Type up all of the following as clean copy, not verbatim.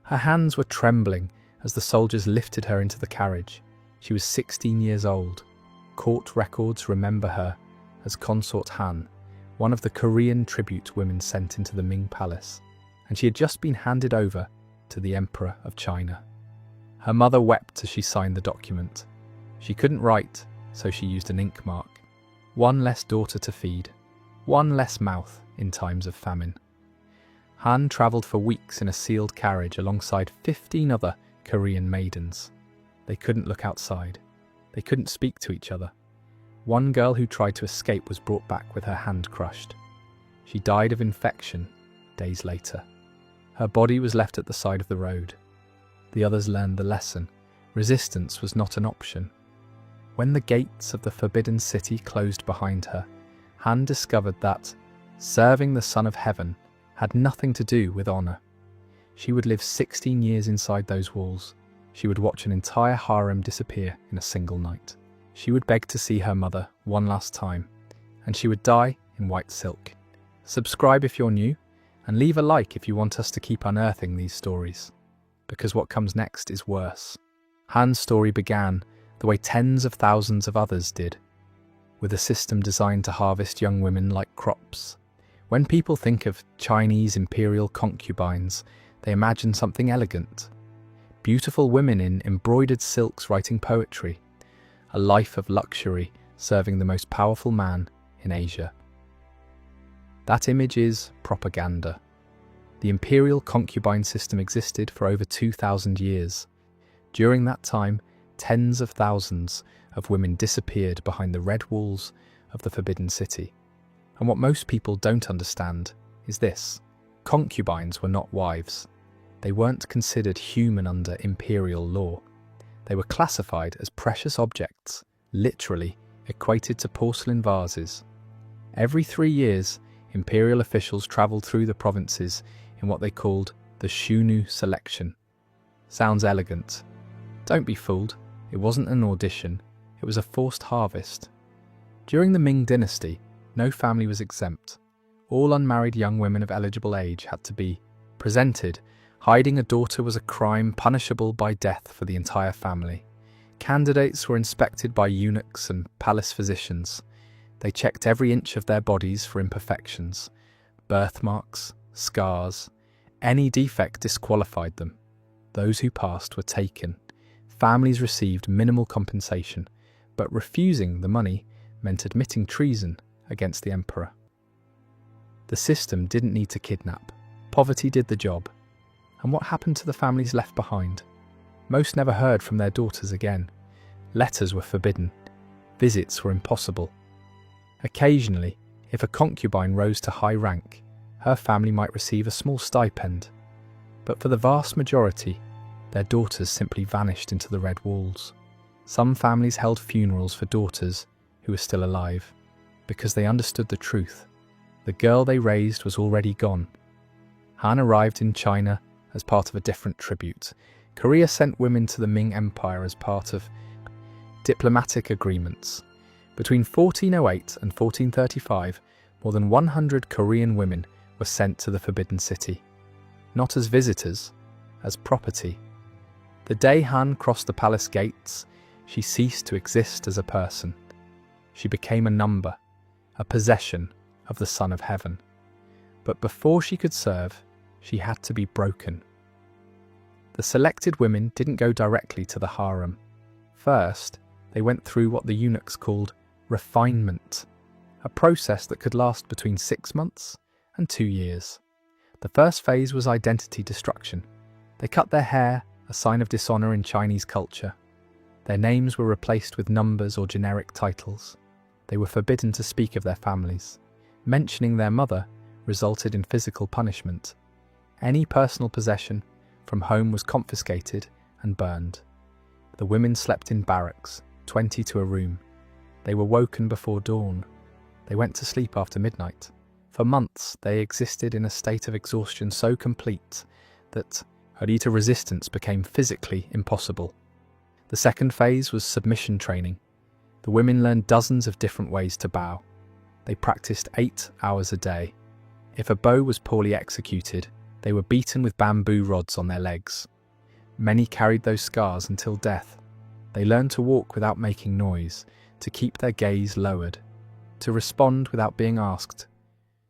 Her hands were trembling as the soldiers lifted her into the carriage. She was 16 years old. Court records remember her as Consort Han, one of the Korean tribute women sent into the Ming Palace, and she had just been handed over to the Emperor of China. Her mother wept as she signed the document. She couldn't write, so she used an ink mark. One less daughter to feed, one less mouth in times of famine. Han travelled for weeks in a sealed carriage alongside 15 other Korean maidens. They couldn't look outside. They couldn't speak to each other. One girl who tried to escape was brought back with her hand crushed. She died of infection days later. Her body was left at the side of the road. The others learned the lesson. Resistance was not an option. When the gates of the Forbidden City closed behind her, Han discovered that serving the Son of Heaven had nothing to do with honour. She would live 16 years inside those walls. She would watch an entire harem disappear in a single night. She would beg to see her mother one last time, and she would die in white silk. Subscribe if you're new, and leave a like if you want us to keep unearthing these stories, because what comes next is worse. Han's story began the way tens of thousands of others did, with a system designed to harvest young women like crops. When people think of Chinese imperial concubines, they imagine something elegant. Beautiful women in embroidered silks writing poetry, a life of luxury serving the most powerful man in Asia. That image is propaganda. The imperial concubine system existed for over 2,000 years. During that time, tens of thousands of women disappeared behind the red walls of the Forbidden City. And what most people don't understand is this: concubines were not wives. They weren't considered human under imperial law. They were classified as precious objects, literally equated to porcelain vases. Every 3 years, imperial officials travelled through the provinces in what they called the Shunu selection. Sounds elegant. Don't be fooled, it wasn't an audition, it was a forced harvest. During the Ming dynasty, no family was exempt. All unmarried young women of eligible age had to be presented. Hiding a daughter was a crime punishable by death for the entire family. Candidates were inspected by eunuchs and palace physicians. They checked every inch of their bodies for imperfections, birthmarks, scars. Any defect disqualified them. Those who passed were taken. Families received minimal compensation, but refusing the money meant admitting treason against the emperor. The system didn't need to kidnap. Poverty did the job. And what happened to the families left behind? Most never heard from their daughters again. Letters were forbidden. Visits were impossible. Occasionally, if a concubine rose to high rank, her family might receive a small stipend. But for the vast majority, their daughters simply vanished into the red walls. Some families held funerals for daughters who were still alive, because they understood the truth. The girl they raised was already gone. Han arrived in China as part of a different tribute. Korea sent women to the Ming Empire as part of diplomatic agreements. Between 1408 and 1435, more than 100 Korean women were sent to the Forbidden City. Not as visitors, as property. The day Han crossed the palace gates, she ceased to exist as a person. She became a number, a possession of the Son of Heaven. But before she could serve, she had to be broken. The selected women didn't go directly to the harem. First, they went through what the eunuchs called refinement, a process that could last between 6 months and 2 years. The first phase was identity destruction. They cut their hair, a sign of dishonor in Chinese culture. Their names were replaced with numbers or generic titles. They were forbidden to speak of their families. Mentioning their mother resulted in physical punishment. Any personal possession from home was confiscated and burned. The women slept in barracks, 20 to a room. They were woken before dawn. They went to sleep after midnight. For months, they existed in a state of exhaustion so complete that Harita resistance became physically impossible. The second phase was submission training. The women learned dozens of different ways to bow. They practiced 8 hours a day. If a bow was poorly executed, They were beaten with bamboo rods on their legs. Many carried those scars until death. They learned to walk without making noise, to keep their gaze lowered, to respond without being asked,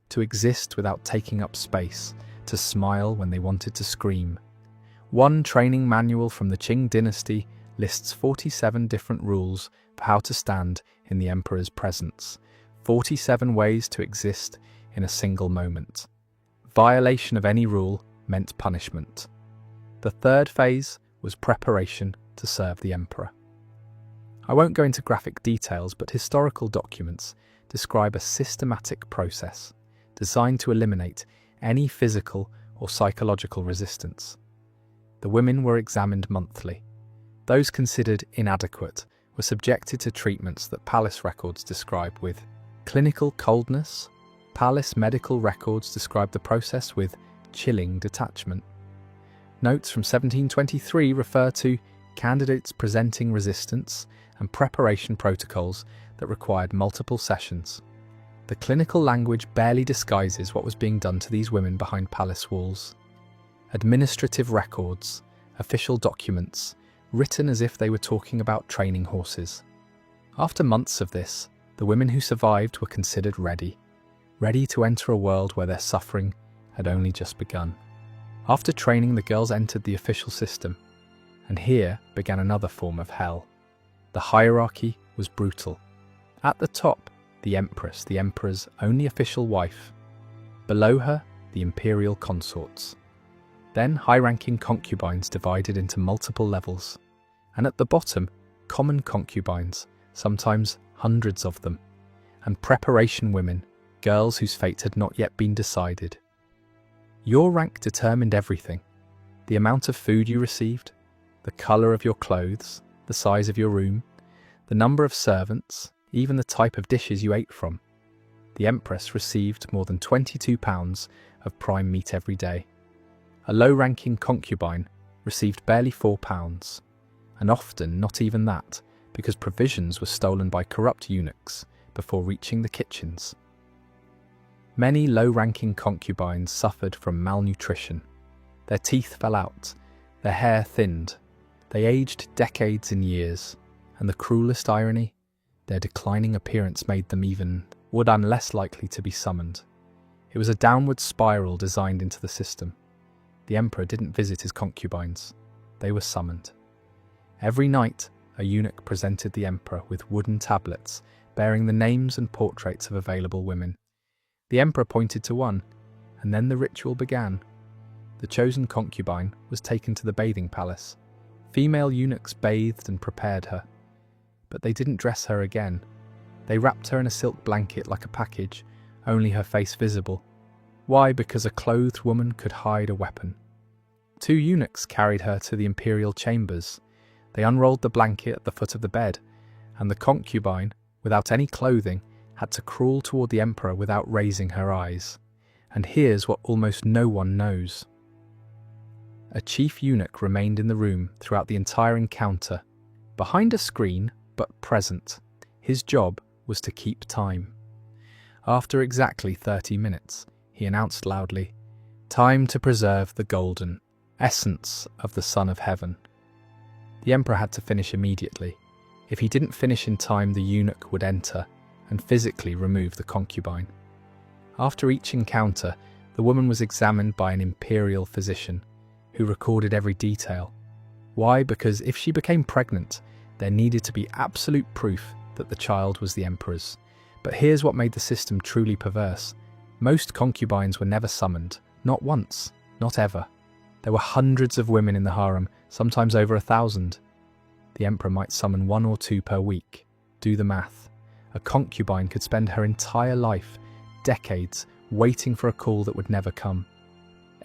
to exist without taking up space, to smile when they wanted to scream. One training manual from the Qing dynasty lists 47 different rules for how to stand in the emperor's presence, 47 ways to exist in a single moment. Violation of any rule meant punishment. The third phase was preparation to serve the emperor. I won't go into graphic details, but historical documents describe a systematic process designed to eliminate any physical or psychological resistance. The women were examined monthly. Those considered inadequate were subjected to treatments that palace records describe with clinical coldness. Palace medical records describe the process with chilling detachment. Notes from 1723 refer to candidates presenting resistance and preparation protocols that required multiple sessions. The clinical language barely disguises what was being done to these women behind palace walls. Administrative records, official documents, written as if they were talking about training horses. After months of this, the women who survived were considered ready to enter a world where their suffering had only just begun. After training, the girls entered the official system, and here began another form of hell. The hierarchy was brutal. At the top, the empress, the emperor's only official wife. Below her, the imperial consorts. Then high-ranking concubines divided into multiple levels. And at the bottom, common concubines, sometimes hundreds of them. And preparation women, girls whose fate had not yet been decided. Your rank determined everything. The amount of food you received, the colour of your clothes, the size of your room, the number of servants, even the type of dishes you ate from. The empress received more than 22 pounds of prime meat every day. A low-ranking concubine received barely 4 pounds, and often not even that, because provisions were stolen by corrupt eunuchs before reaching the kitchens. Many low-ranking concubines suffered from malnutrition. Their teeth fell out, their hair thinned. They aged decades in years, and the cruelest irony, their declining appearance made them even less likely to be summoned. It was a downward spiral designed into the system. The emperor didn't visit his concubines. They were summoned. Every night, a eunuch presented the emperor with wooden tablets bearing the names and portraits of available women. The emperor pointed to one, and then the ritual began. The chosen concubine was taken to the bathing palace. Female eunuchs bathed and prepared her. But they didn't dress her again. They wrapped her in a silk blanket like a package, only her face visible. Why? Because a clothed woman could hide a weapon. 2 eunuchs carried her to the imperial chambers. They unrolled the blanket at the foot of the bed, and the concubine, without any clothing, had to crawl toward the emperor without raising her eyes. And here's what almost no one knows. A chief eunuch remained in the room throughout the entire encounter, behind a screen, but present. His job was to keep time. After exactly 30 minutes, he announced loudly, "Time to preserve the golden essence of the Son of Heaven." The emperor had to finish immediately. If he didn't finish in time, the eunuch would enter and physically remove the concubine. After each encounter, the woman was examined by an imperial physician who recorded every detail. Why? Because if she became pregnant, there needed to be absolute proof that the child was the emperor's. But here's what made the system truly perverse. Most concubines were never summoned, not once, not ever. There were hundreds of women in the harem, sometimes over 1,000. The emperor might summon 1 or 2 per week. Do the math. A concubine could spend her entire life, decades, waiting for a call that would never come.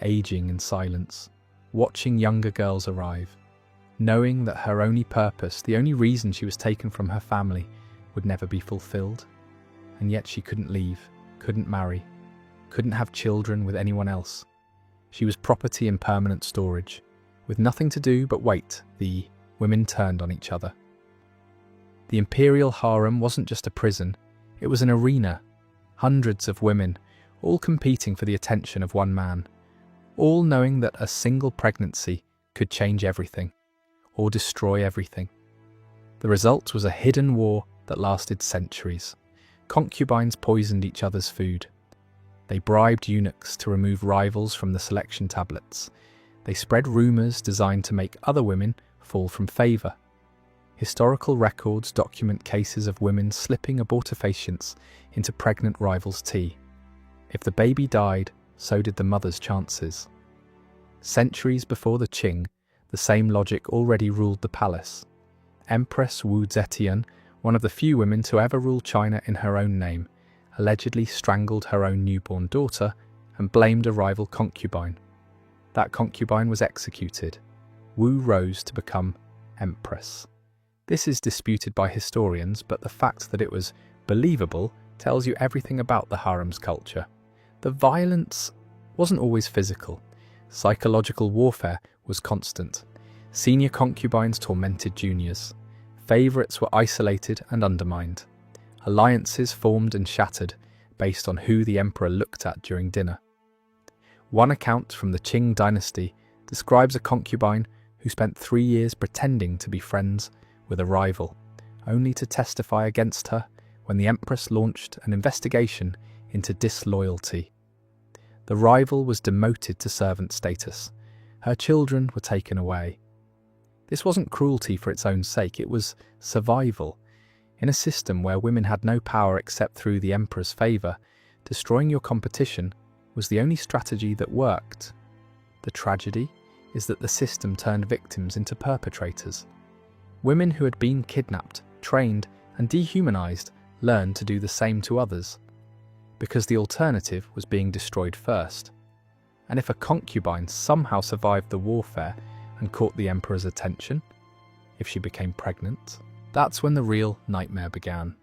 Aging in silence, watching younger girls arrive, knowing that her only purpose, the only reason she was taken from her family, would never be fulfilled. And yet she couldn't leave, couldn't marry, couldn't have children with anyone else. She was property in permanent storage. With nothing to do but wait, the women turned on each other. The imperial harem wasn't just a prison, it was an arena. Hundreds of women, all competing for the attention of one man. all knowing that a single pregnancy could change everything, or destroy everything. The result was a hidden war that lasted centuries. Concubines poisoned each other's food. They bribed eunuchs to remove rivals from the selection tablets. They spread rumours designed to make other women fall from favour. Historical records document cases of women slipping abortifacients into pregnant rivals' tea. If the baby died, so did the mother's chances. Centuries before the Qing, the same logic already ruled the palace. Empress Wu Zetian, one of the few women to ever rule China in her own name, allegedly strangled her own newborn daughter and blamed a rival concubine. That concubine was executed. Wu rose to become empress. This is disputed by historians, but the fact that it was believable tells you everything about the harem's culture. The violence wasn't always physical. Psychological warfare was constant. Senior concubines tormented juniors. Favourites were isolated and undermined. Alliances formed and shattered based on who the emperor looked at during dinner. One account from the Qing dynasty describes a concubine who spent 3 years pretending to be friends with a rival, only to testify against her when the empress launched an investigation into disloyalty. The rival was demoted to servant status. Her children were taken away. This wasn't cruelty for its own sake, it was survival. In a system where women had no power except through the emperor's favour, destroying your competition was the only strategy that worked. The tragedy is that the system turned victims into perpetrators. Women who had been kidnapped, trained, and dehumanised learned to do the same to others, because the alternative was being destroyed first. And if a concubine somehow survived the warfare and caught the emperor's attention, if she became pregnant, that's when the real nightmare began.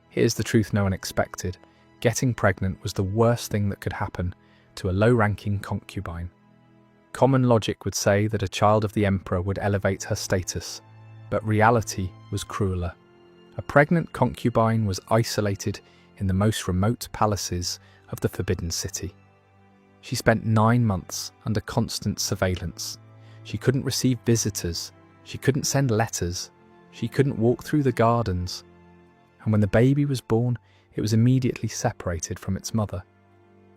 Here's the truth no one expected. Getting pregnant was the worst thing that could happen to a low-ranking concubine. Common logic would say that a child of the emperor would elevate her status, but reality was crueler. A pregnant concubine was isolated in the most remote palaces of the Forbidden City. She spent 9 months under constant surveillance. She couldn't receive visitors. She couldn't send letters. She couldn't walk through the gardens. And when the baby was born, it was immediately separated from its mother.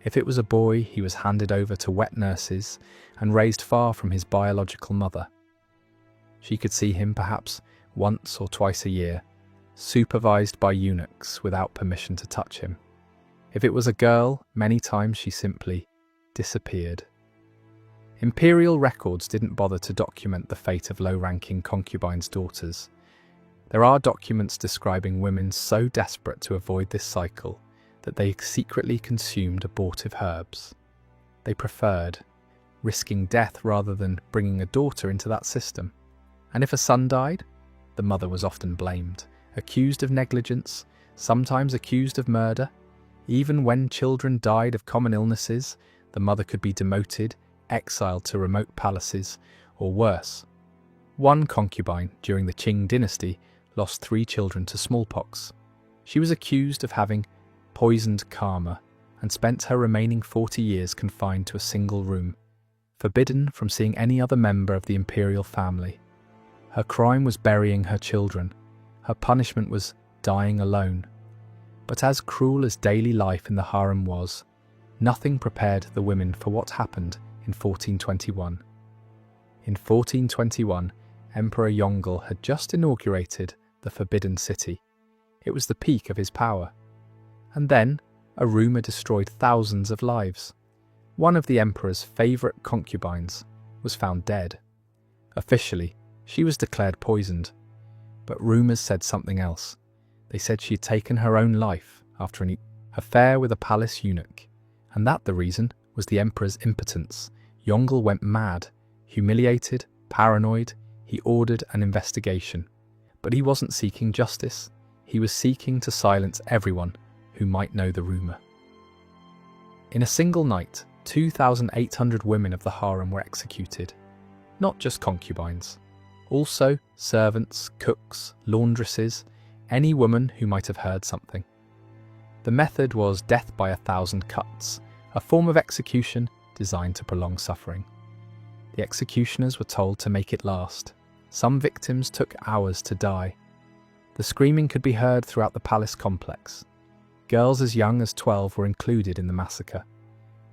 If it was a boy, he was handed over to wet nurses and raised far from his biological mother. She could see him perhaps once or twice a year, supervised by eunuchs without permission to touch him. If it was a girl, many times she simply disappeared. Imperial records didn't bother to document the fate of low-ranking concubines' daughters. There are documents describing women so desperate to avoid this cycle that they secretly consumed abortive herbs. They preferred risking death rather than bringing a daughter into that system. And if a son died, the mother was often blamed, accused of negligence, sometimes accused of murder. Even when children died of common illnesses, the mother could be demoted, exiled to remote palaces, or worse. One concubine during the Qing dynasty lost 3 children to smallpox. She was accused of having poisoned karma and spent her remaining 40 years confined to a single room, forbidden from seeing any other member of the imperial family. Her crime was burying her children. Her punishment was dying alone. But as cruel as daily life in the harem was, nothing prepared the women for what happened in 1421. In 1421, Emperor Yongle had just inaugurated the Forbidden City. It was the peak of his power. And then, a rumour destroyed thousands of lives. One of the emperor's favourite concubines was found dead. Officially, she was declared poisoned. But rumours said something else. They said she had taken her own life after an affair with a palace eunuch, and that the reason was the emperor's impotence. Yongle went mad, humiliated, paranoid. He ordered an investigation. But he wasn't seeking justice. He was seeking to silence everyone who might know the rumour. In a single night, 2,800 women of the harem were executed. Not just concubines. Also servants, cooks, laundresses, any woman who might have heard something. The method was death by 1,000 cuts, a form of execution designed to prolong suffering. The executioners were told to make it last. Some victims took hours to die. The screaming could be heard throughout the palace complex. Girls as young as 12 were included in the massacre.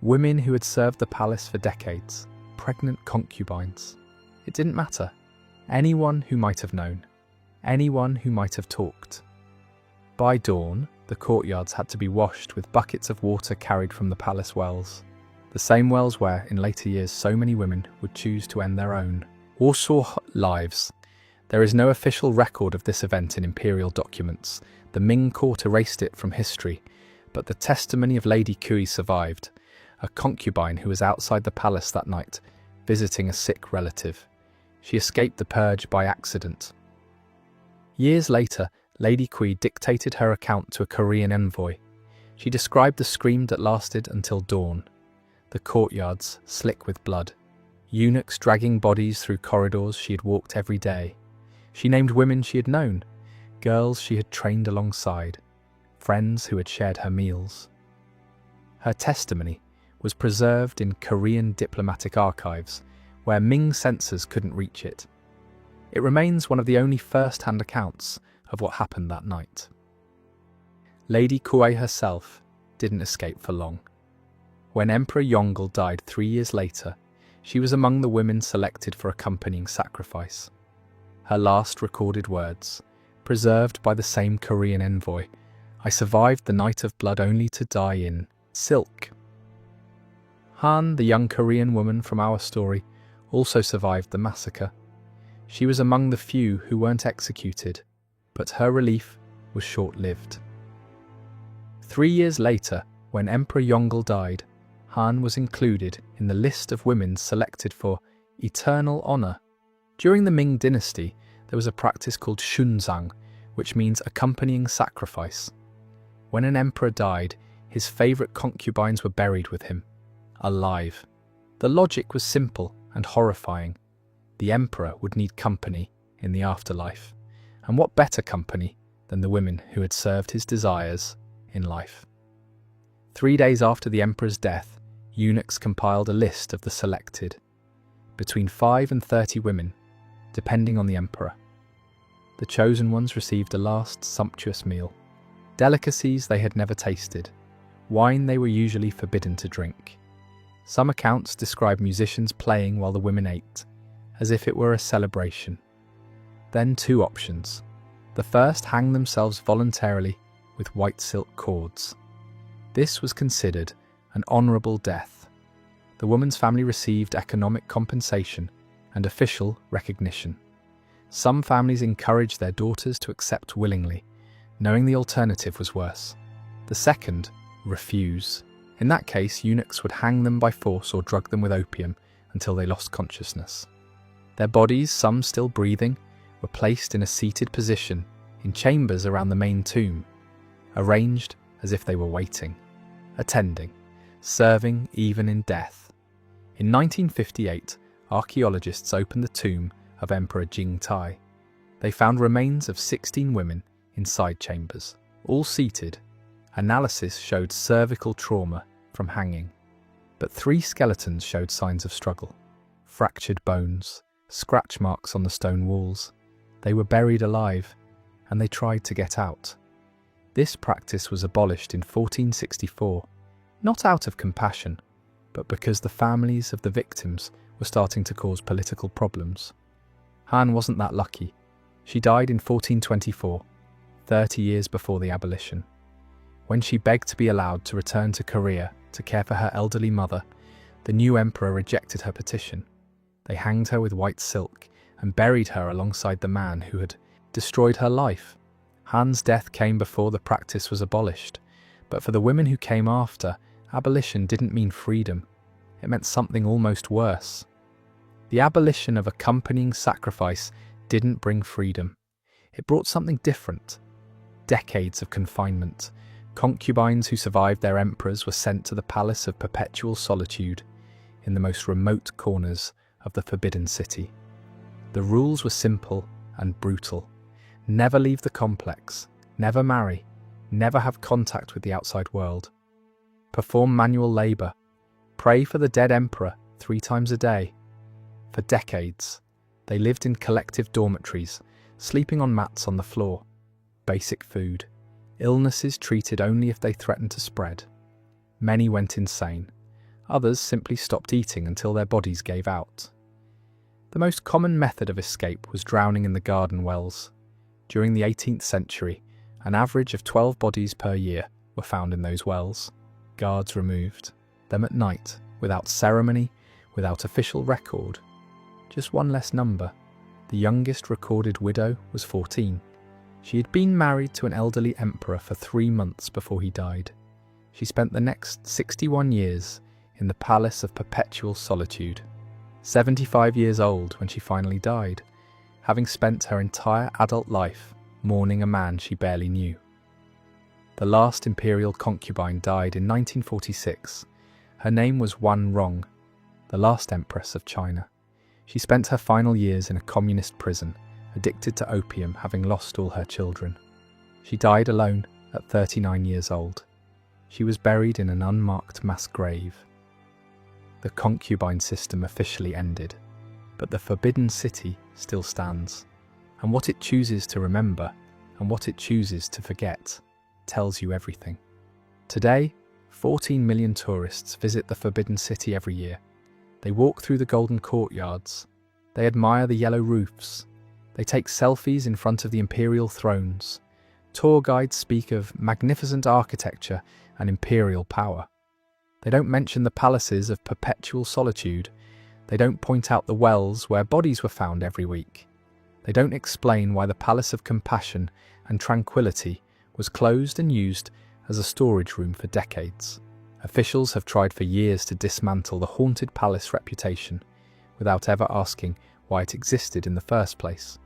Women who had served the palace for decades, pregnant concubines. It didn't matter. Anyone who might have known. Anyone who might have talked. By dawn, the courtyards had to be washed with buckets of water carried from the palace wells. The same wells where, in later years, so many women would choose to end their own or lives. There is no official record of this event in imperial documents. The Ming court erased it from history, but the testimony of Lady Kui survived, a concubine who was outside the palace that night, visiting a sick relative. She escaped the purge by accident. Years later, Lady Kui dictated her account to a Korean envoy. She described the scream that lasted until dawn. The courtyards slick with blood. Eunuchs dragging bodies through corridors she had walked every day. She named women she had known, girls she had trained alongside, friends who had shared her meals. Her testimony was preserved in Korean diplomatic archives, where Ming censors couldn't reach it. It remains one of the only first-hand accounts of what happened that night. Lady Kui herself didn't escape for long. When Emperor Yongle died 3 years later, she was among the women selected for accompanying sacrifice. Her last recorded words, preserved by the same Korean envoy, "I survived the night of blood only to die in silk." Han, the young Korean woman from our story, also survived the massacre. She was among the few who weren't executed, but her relief was short-lived. 3 years later, when Emperor Yongle died, Han was included in the list of women selected for eternal honor. During the Ming dynasty, there was a practice called shunzang, which means accompanying sacrifice. When an emperor died, his favorite concubines were buried with him, alive. The logic was simple and horrifying. The emperor would need company in the afterlife. And what better company than the women who had served his desires in life? 3 days after the emperor's death, eunuchs compiled a list of the selected. Between 5 and 30 women, depending on the emperor. The chosen ones received a last sumptuous meal. Delicacies they had never tasted. Wine they were usually forbidden to drink. Some accounts describe musicians playing while the women ate, as if it were a celebration. Then 2 options. The first hanged themselves voluntarily with white silk cords. This was considered an honourable death. The woman's family received economic compensation and official recognition. Some families encouraged their daughters to accept willingly, knowing the alternative was worse. The second, refuse. In that case, eunuchs would hang them by force or drug them with opium until they lost consciousness. Their bodies, some still breathing, were placed in a seated position in chambers around the main tomb, arranged as if they were waiting, attending, serving even in death. In 1958, archaeologists opened the tomb of Emperor Jingtai. They found remains of 16 women in side chambers, all seated. Analysis showed cervical trauma from hanging, but 3 skeletons showed signs of struggle, fractured bones, scratch marks on the stone walls. They were buried alive, and they tried to get out. This practice was abolished in 1464, not out of compassion, but because the families of the victims were starting to cause political problems. Han wasn't that lucky. She died in 1424, 30 years before the abolition. When she begged to be allowed to return to Korea to care for her elderly mother, the new emperor rejected her petition. They hanged her with white silk and buried her alongside the man who had destroyed her life. Han's death came before the practice was abolished, but for the women who came after, abolition didn't mean freedom. It meant something almost worse. The abolition of accompanying sacrifice didn't bring freedom. It brought something different. Decades of confinement. Concubines who survived their emperors were sent to the palace of perpetual solitude in the most remote corners of the Forbidden City. The rules were simple and brutal. Never leave the complex, never marry, never have contact with the outside world. Perform manual labour, pray for the dead emperor 3 times a day. For decades, they lived in collective dormitories, sleeping on mats on the floor. Basic food. Illnesses treated only if they threatened to spread. Many went insane. Others simply stopped eating until their bodies gave out. The most common method of escape was drowning in the garden wells. During the 18th century, an average of 12 bodies per year were found in those wells. Guards removed them at night, without ceremony, without official record. Just one less number. The youngest recorded widow was 14. She had been married to an elderly emperor for 3 months before he died. She spent the next 61 years in the Palace of Perpetual Solitude, 75 years old when she finally died, having spent her entire adult life mourning a man she barely knew. The last imperial concubine died in 1946. Her name was Wan Rong, the last empress of China. She spent her final years in a communist prison, addicted to opium, having lost all her children. She died alone at 39 years old. She was buried in an unmarked mass grave. The concubine system officially ended, but the Forbidden City still stands. And what it chooses to remember and what it chooses to forget tells you everything. Today, 14 million tourists visit the Forbidden City every year. They walk through the golden courtyards. They admire the yellow roofs. They take selfies in front of the imperial thrones. Tour guides speak of magnificent architecture and imperial power. They don't mention the palaces of perpetual solitude. They don't point out the wells where bodies were found every week. They don't explain why the Palace of Compassion and Tranquility was closed and used as a storage room for decades. Officials have tried for years to dismantle the haunted palace reputation without ever asking why it existed in the first place.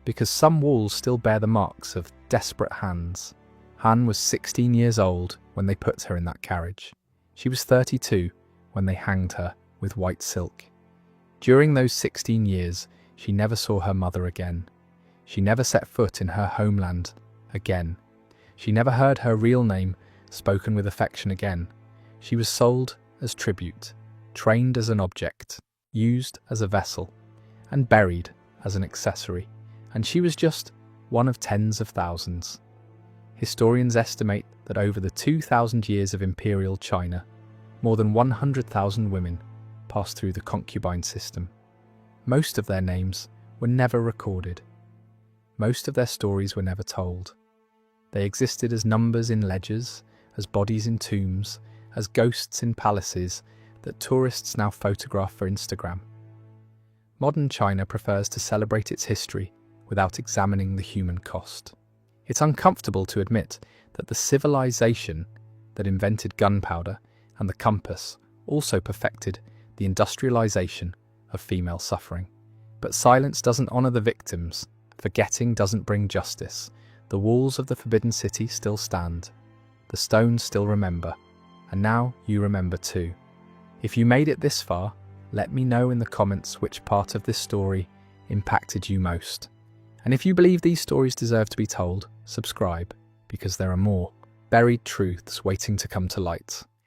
Because some walls still bear the marks of desperate hands. Han was 16 years old when they put her in that carriage. She was 32 when they hanged her with white silk. During those 16 years, she never saw her mother again. She never set foot in her homeland again. She never heard her real name spoken with affection again. She was sold as tribute, trained as an object, used as a vessel, and buried as an accessory. And she was just one of tens of thousands. Historians estimate that over the 2,000 years of imperial China, more than 100,000 women passed through the concubine system. Most of their names were never recorded. Most of their stories were never told. They existed as numbers in ledgers, as bodies in tombs, as ghosts in palaces that tourists now photograph for Instagram. Modern China prefers to celebrate its history without examining the human cost. It's uncomfortable to admit that the civilization that invented gunpowder and the compass also perfected the industrialization of female suffering. But silence doesn't honor the victims. Forgetting doesn't bring justice. The walls of the Forbidden City still stand. The stones still remember. And now you remember too. If you made it this far, let me know in the comments which part of this story impacted you most. And if you believe these stories deserve to be told, subscribe, because there are more buried truths waiting to come to light.